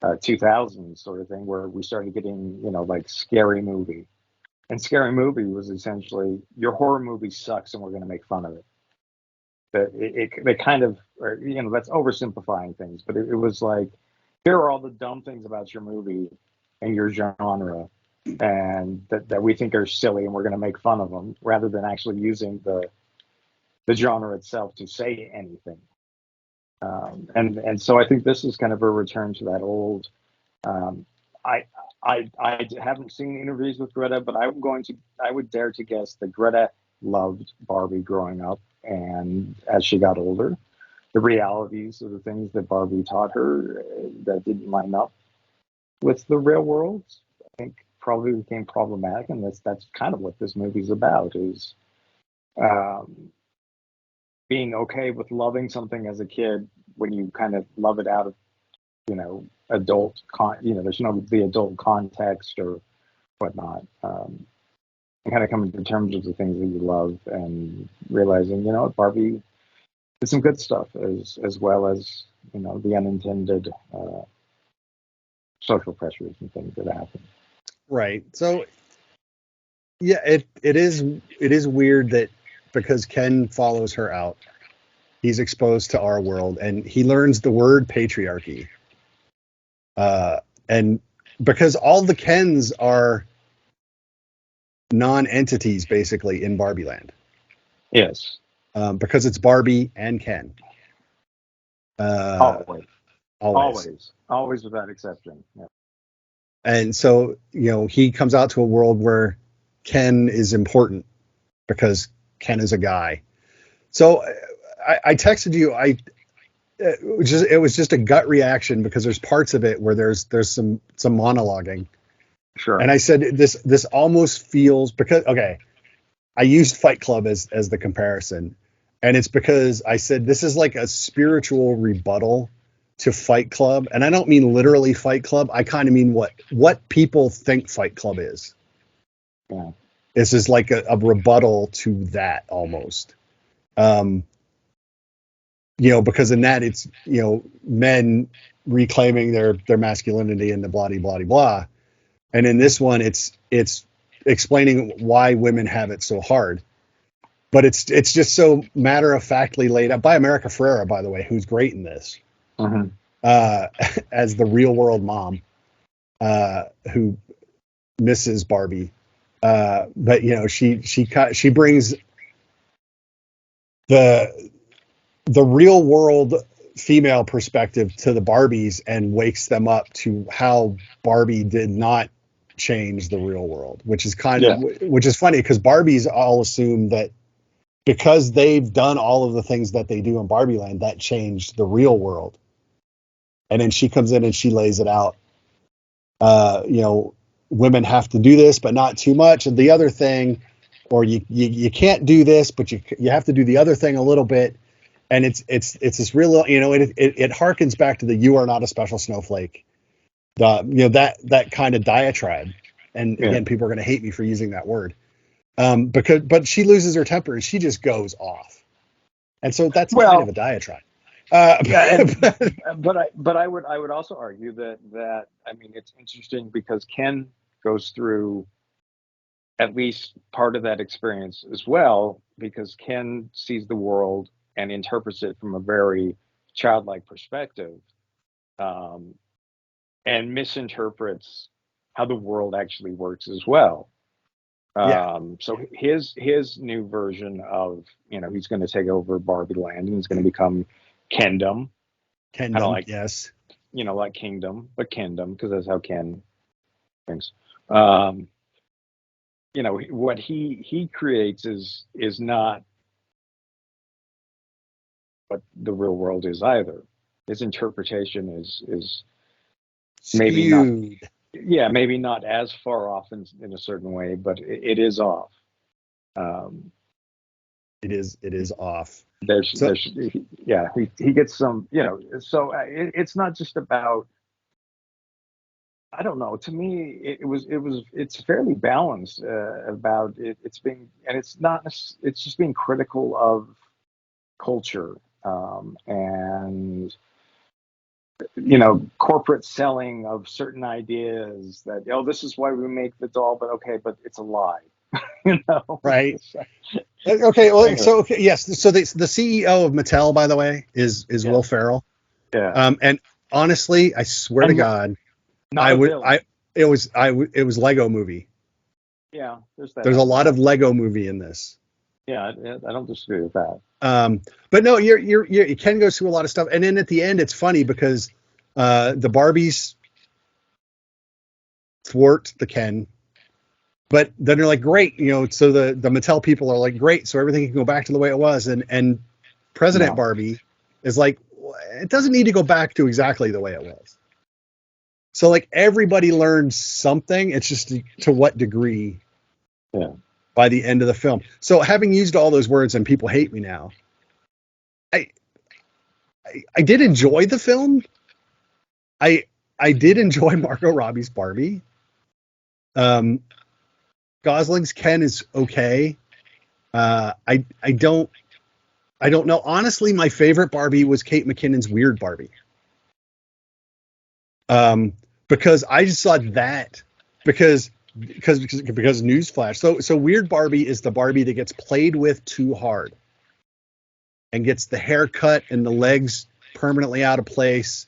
2000s sort of thing, where we started getting, like Scary Movie. And Scary Movie was essentially, your horror movie sucks and we're going to make fun of it. They kind of, that's oversimplifying things, but it was like, here are all the dumb things about your movie and your genre, and that we think are silly and we're going to make fun of them, rather than actually using the genre itself to say anything. And so I think this is kind of a return to that old. I haven't seen interviews with Greta, but I would dare to guess that Greta loved Barbie growing up, and as she got older, the realities of the things that Barbie taught her that didn't line up with the real world, I think probably became problematic, and that's kind of what this movie's about, is being okay with loving something as a kid when you kind of love it out of, there's no the adult context or whatnot. And kind of coming to terms with the things that you love and realizing, Barbie did some good stuff as well as, the unintended social pressures and things that happen. Right. So, yeah, it is weird that because Ken follows her out, he's exposed to our world and he learns the word patriarchy. And because all the Kens are non-entities basically in Barbie Land. Yes. Because it's Barbie and Ken. Always without exception. Yeah. And so, he comes out to a world where Ken is important because Ken is a guy. So I texted you. It was just a gut reaction because there's parts of it where there's some monologuing. Sure. And I said this almost feels, because I used Fight Club as the comparison, and it's because I said this is like a spiritual rebuttal to Fight Club, and I don't mean literally Fight Club. I kind of mean what people think Fight Club is. Yeah. This is like a rebuttal to that almost. Because in that it's, men reclaiming their masculinity and the blah, blah, blah. And in this one, it's explaining why women have it so hard. But it's just so matter of factly laid out by America Ferrera, by the way, who's great in this, as the real world mom, who misses Barbie. But she brings the real world female perspective to the Barbies and wakes them up to how Barbie did not change the real world, which is which is funny because Barbies all assume that because they've done all of the things that they do in Barbie Land, that changed the real world. And then she comes in and she lays it out. Women have to do this, but not too much. And the other thing, or you can't do this, but you have to do the other thing a little bit. And it's this real, it harkens back to the "you are not a special snowflake." that kind of diatribe. And Yeah. again, people are going to hate me for using that word. But she loses her temper and she just goes off. And so that's kind of Well, a diatribe. yeah, But but I would also argue that I mean it's interesting because Ken goes through at least part of that experience as well because Ken sees the world and interprets it from a very childlike perspective, um, and misinterprets how the world actually works as well. yeah, So his new version of he's going to take over Barbie Land and he's going to become Kendom, kind of Kendom, like yes. like Kingdom, but Kendom because that's how Ken thinks. Um, what he creates is not what the real world is either. His interpretation is maybe not, Skewed. yeah, maybe not as far off in a certain way, but it is off. Um, It is off. So there's yeah, he gets some, so it's not just about, I don't know. To me, it's fairly balanced about it. It's being, and it's not, it's just being critical of culture, and corporate selling of certain ideas that, this is why we make the doll, but okay, but it's a lie. you know. right. Okay. Well, Anyway, so okay, yes. So the CEO of Mattel, by the way, is yeah, Will Ferrell. yeah, And honestly, I swear to and God, not a villain. it was Lego Movie. Yeah, there's that There's a lot element. of Lego Movie in this. Yeah, I don't disagree with that. But no, Ken goes through a lot of stuff, and then at the end, it's funny because the Barbies thwart the Ken, but then they're like, great, so the Mattel people are like, great, so everything can go back to the way it was, and President No, Barbie is like, it doesn't need to go back to exactly the way it was. So like everybody learns something. It's just to what degree yeah, by the end of the film. So having used all those words and people hate me now, I I did enjoy the film. I I did enjoy Margot Robbie's Barbie. Um, Gosling's Ken is okay. I don't know. Honestly, my favorite Barbie was Kate McKinnon's Weird Barbie. Um, because I just saw that because newsflash. So Weird Barbie is the Barbie that gets played with too hard and gets the haircut and the legs permanently out of place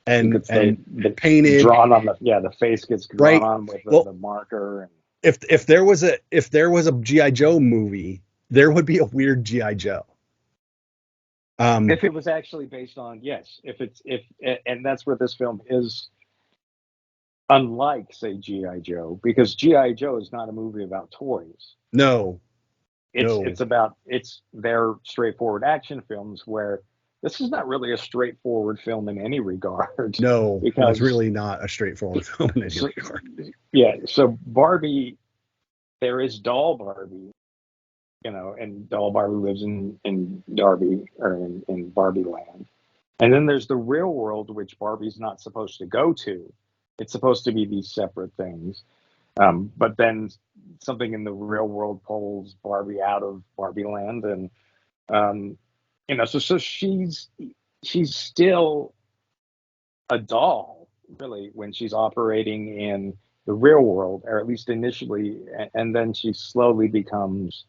it and gets the painted drawn on the face gets drawn right. on with Well, the marker. And if there was a GI Joe movie, there would be a weird GI Joe. Um, if it was actually based on, yes, if and that's where this film is unlike, say, GI Joe, because GI Joe is not a movie about toys. no, It's no, about, it's their straightforward action films, where this is not really a straightforward film in any regard. no. It is because really not a straightforward film in any so, regard. yeah, so Barbie, there is doll Barbie, and doll Barbie lives in Darby, or in Barbie Land. And then there's the real world, which Barbie's not supposed to go to. It's supposed to be these separate things. But then something in the real world pulls Barbie out of Barbie Land, and um, so she's still a doll, really, when she's operating in the real world, or at least initially, and then she slowly becomes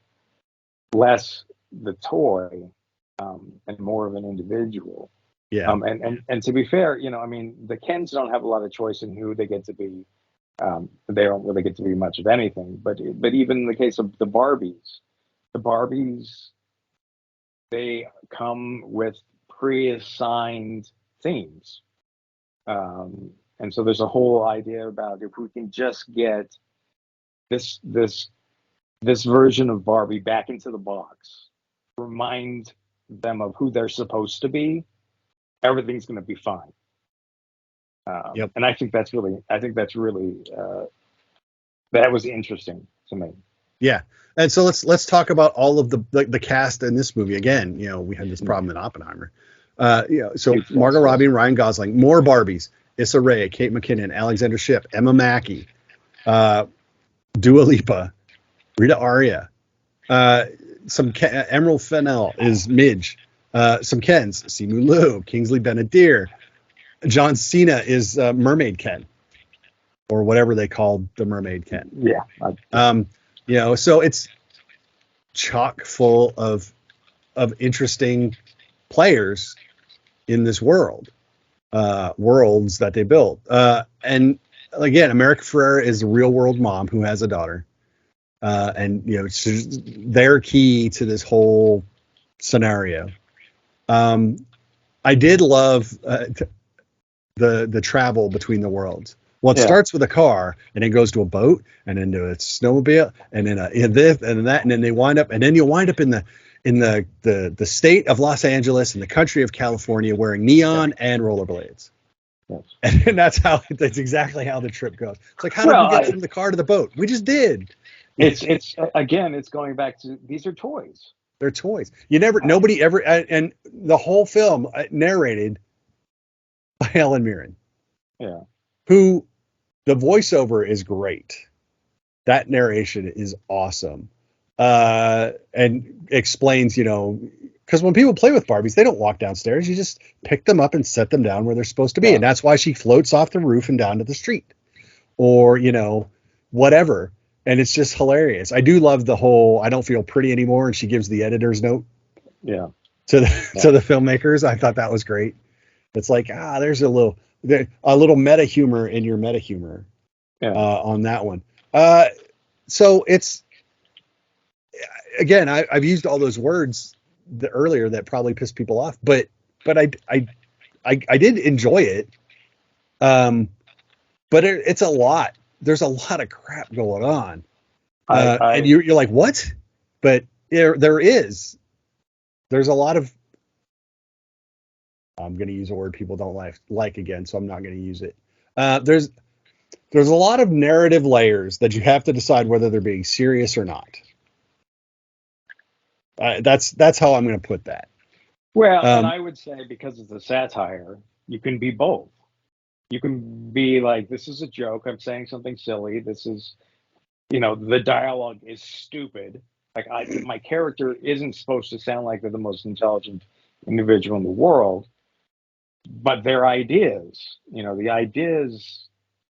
less the toy, and more of an individual. Yeah, And to be fair, I mean, the Kens don't have a lot of choice in who they get to be. They don't really get to be much of anything. But even in the case of the Barbies, they come with pre-assigned themes, and so there's a whole idea about, if we can just get this this this version of Barbie back into the box, remind them of who they're supposed to be, everything's going to be fine. yep, And I think that's really, that was interesting to me. yeah. And so let's talk about all of the cast in this movie again. We had this problem in Oppenheimer. So Huge Margot cast, yes. Robbie and Ryan Gosling, more Barbies. Issa Rae, Kate McKinnon, Alexander Shipp, Emma Mackey, Dua Lipa, Rita Aria, Emerald Fennell is Midge, some Kens, Simu Liu, Kingsley Ben-Adir, John Cena is Mermaid Ken, or whatever they called the Mermaid Ken. Yeah. So it's chock full of interesting players in this worlds that they built. And again, America Ferrera is a real world mom who has a daughter. And they're key to this whole scenario. I did love the travel between the worlds. Well, it starts with a car, and it goes to a boat, and into a snowmobile, and then this and that, and then you'll wind up in the state of Los Angeles and the country of California wearing neon and rollerblades. Yes. And that's exactly how the trip goes. It's like, how did we get from the car to the boat? We just did. It's going back to, these are toys. They're toys. Nobody ever, and the whole film narrated by Helen Mirren. Yeah. Who, the voiceover is great. That narration is awesome. And explains, because when people play with Barbies, they don't walk downstairs. You just pick them up and set them down where they're supposed to be. Yeah. And that's why she floats off the roof and down to the street, or, whatever. And it's just hilarious. I do love the whole, I don't feel pretty anymore. And she gives the editor's note. Yeah. To the filmmakers. I thought that was great. It's like, there's a little meta humor in your meta humor on that one. So it's, again, I've used all those words earlier that probably pissed people off, but I did enjoy it. But it's a lot. There's a lot of crap going on. And you're like, what? But there's a lot of, I'm going to use a word people don't like again, so I'm not going to use it. There's a lot of narrative layers that you have to decide whether they're being serious or not. That's how I'm going to put that. Well, and I would say, because it's a satire, you can be both. You can be like, this is a joke, I'm saying something silly, this is, the dialogue is stupid. Like, my character isn't supposed to sound like they're the most intelligent individual in the world, but their ideas, the ideas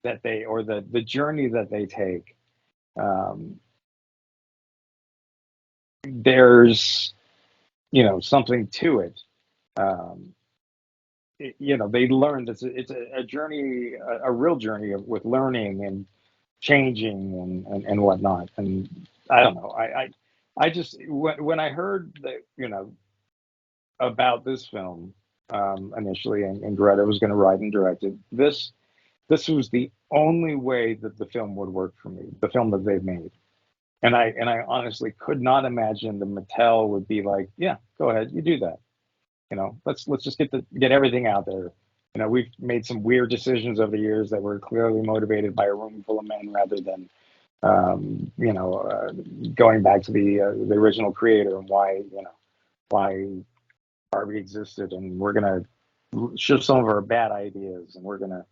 that they, or the journey that they take, there's, something to it. They learned it's a journey, a real journey with learning and changing and whatnot. And I don't know. I just, when I heard that, about this film initially, and Greta was going to write and direct it, this was the only way that the film would work for me, the film that they've made. And I honestly could not imagine the Mattel would be like, yeah, go ahead, you do that. Let's just get everything out there. We've made some weird decisions over the years that were clearly motivated by a room full of men rather than, going back to the original creator and why Barbie existed. And we're gonna show some of our bad ideas, and we're gonna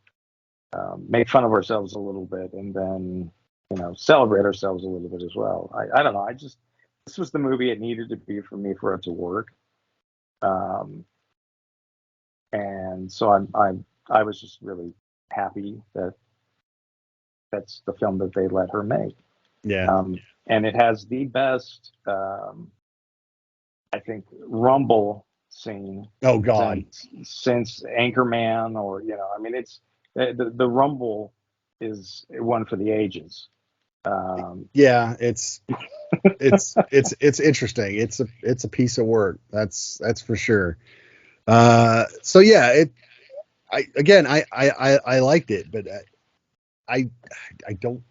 make fun of ourselves a little bit, and then celebrate ourselves a little bit as well. I don't know. This was the movie it needed to be for me for it to work. And so I was just really happy that that's the film that they let her make. Yeah. And it has the best, I think, rumble scene. Oh God. Since Anchorman, or it's the rumble is one for the ages. Yeah, it's interesting. It's a piece of work. That's for sure. So yeah, I liked it, but I don't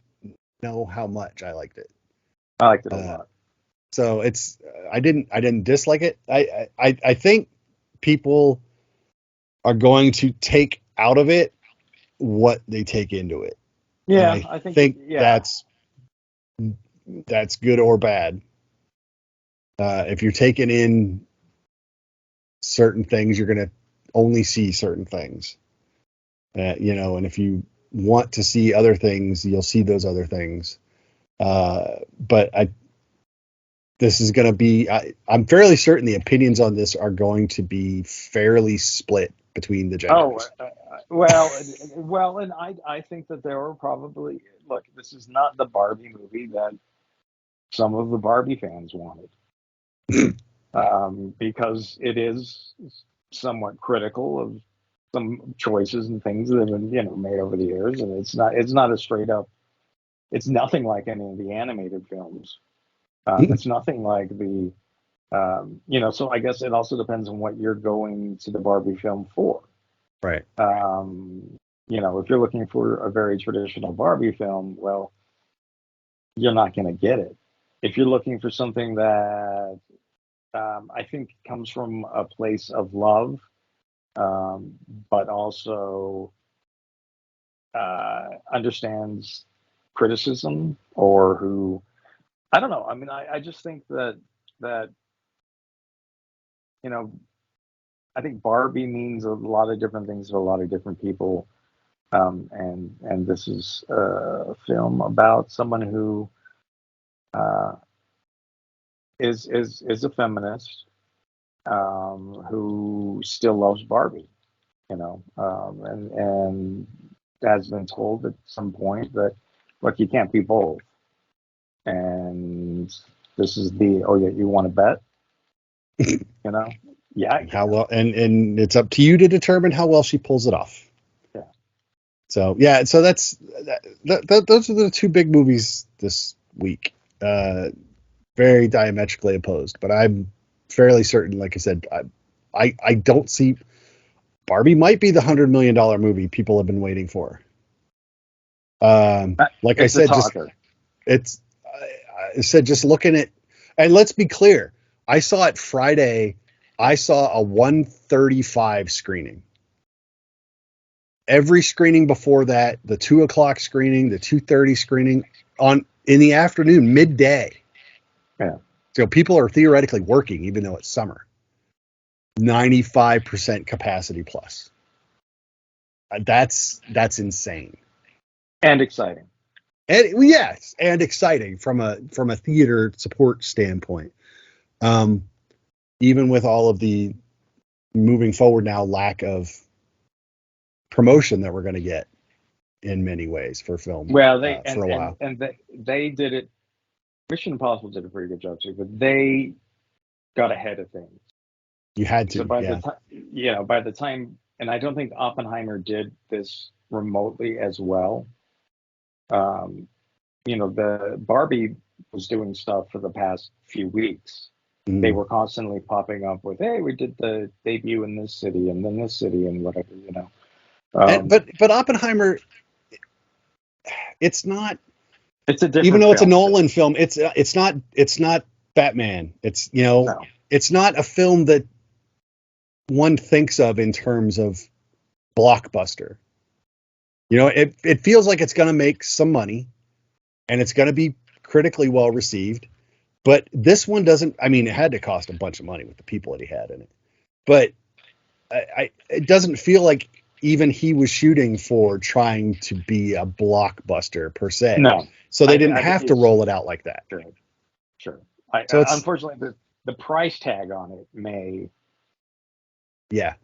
know how much I liked it. I liked it a lot. So I didn't dislike it. I think people are going to take out of it what they take into it. Yeah, I think that's good or bad. If you're taking in certain things, you're going to only see certain things. And if you want to see other things, you'll see those other things. But this is going to be, I'm fairly certain the opinions on this are going to be fairly split between the Oh, genders. well, and I think that there were probably, look, this is not the Barbie movie that some of the Barbie fans wanted, because it is somewhat critical of some choices and things that have been, made over the years, and it's not a straight up, it's nothing like any of the animated films. It's nothing like so I guess it also depends on what you're going to the Barbie film for. Right. If you're looking for a very traditional Barbie film, well, you're not going to get it. If you're looking for something that I think comes from a place of love, but also understands criticism, or who, I don't know. I mean, I just think that you know I think Barbie means a lot of different things to a lot of different people, and this is a film about someone who uh, is a feminist, who still loves Barbie, and has been told at some point that, look, you can't be both, and this is the, oh yeah, you want to bet, you know, yeah, I And how can, well, and it's up to you to determine how well she pulls it off. yeah. So yeah, so those are the two big movies this week. Very diametrically opposed, but I'm fairly certain, like I said, I don't see Barbie might be the $100 million movie people have been waiting for. Like I It's a said, talker. it's I said just looking at, and let's be clear, I saw it Friday. I saw a 1:35 screening. Every screening before that, the 2 o'clock screening, the 2:30 screening in the afternoon, midday. Yeah. So people are theoretically working, even though it's summer. 95% capacity plus. That's insane. And exciting. And yes, and exciting from a theater support standpoint. Um, Even with all of the moving forward now lack of promotion that we're going to get in many ways for film Well, they for a while. and they did it. Mission Impossible did a pretty good job too, but they got ahead of things. You had So to, yeah. by the time, and I don't think Oppenheimer did this remotely as well. Um, the Barbie was doing stuff for the past few weeks. They Mm. were constantly popping up with, "Hey, we did the debut in this city and then this city and whatever." And Um, but Oppenheimer, it's not, it's a even different though it's a film too. Nolan film, it's not Batman. No, It's not a film that one thinks of in terms of blockbuster. It feels like it's going to make some money and it's going to be critically well received. But this one doesn't. I mean, it had to cost a bunch of money with the people that he had in it. But it doesn't feel like even he was shooting for trying to be a blockbuster per se. no. So they didn't I think have to he's roll it out like that. sure. Sure. So it's, Unfortunately, the price tag on it may yeah,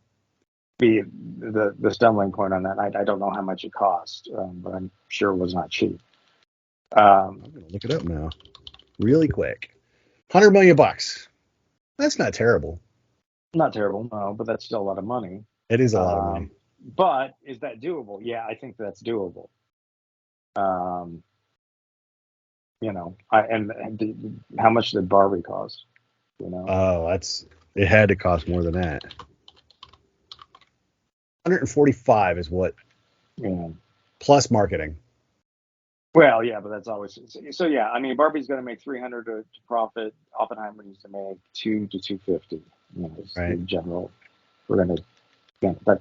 be the stumbling point on that. I don't know how much it cost, but I'm sure it was not cheap. Um, I'm gonna look it up now, really quick. $100 million. That's not terrible. Not terrible, no, but that's still a lot of money. It is a lot of money. Um, but is that doable? Yeah, I think that's doable. Um, how much did Barbie cost? You know, Oh, it had to cost more than that. 145 is what, yeah. plus marketing. Well, yeah, but that's always so. Yeah, I mean, Barbie's going to make 300 to profit. Oppenheimer needs to make 2 to 250. Is the Right. general. We're going to.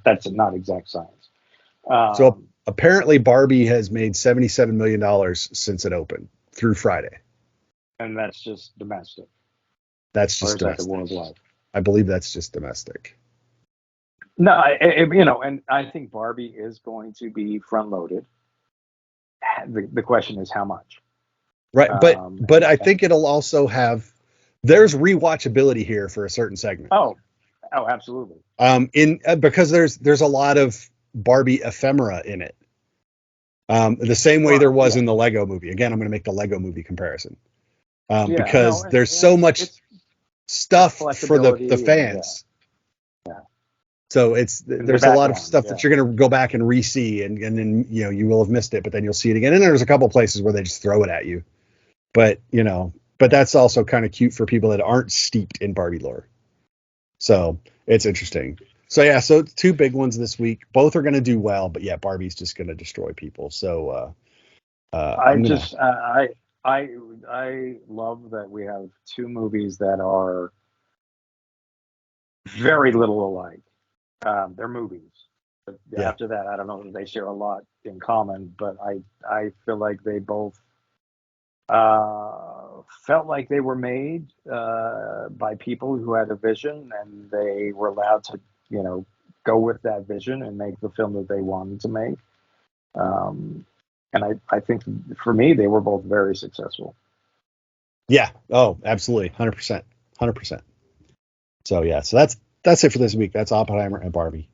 That's not exact science. So Um, apparently Barbie has made $77 million since it opened through Friday. and that's just domestic, That's or just is that the domestic. worldwide? I believe that's just domestic. No, and I think Barbie is going to be front loaded. The question is how much. Right. But I And think it'll also have, there's rewatchability here for a certain segment. oh, absolutely. Because there's a lot of Barbie ephemera in it. The same way Well, there was yeah, in the Lego movie. Again, I'm going to make the Lego movie comparison. yeah, no, Because there's so and much it's stuff for the collectability, and yeah, fans. yeah, So and the there's a lot of background, stuff that yeah, you're going to go back and re-see, and then you will have missed it, but then you'll see it again. And there's a couple places where they just throw it at you, but that's also kind of cute for people that aren't steeped in Barbie lore. So it's interesting. So yeah, so two big ones this week. Both are going to do well, but yeah, Barbie's just going to destroy people. So I I'm gonna. just I I love that we have two movies that are very little alike. They're movies. But Yeah, after that, I don't know if they share a lot in common, but I feel like they both felt like they were made by people who had a vision, and they were allowed to, go with that vision and make the film that they wanted to make. Um, and I think for me, they were both very successful. yeah. Oh, absolutely, 100%, 100%. So yeah, so that's it for this week. That's Oppenheimer and Barbie.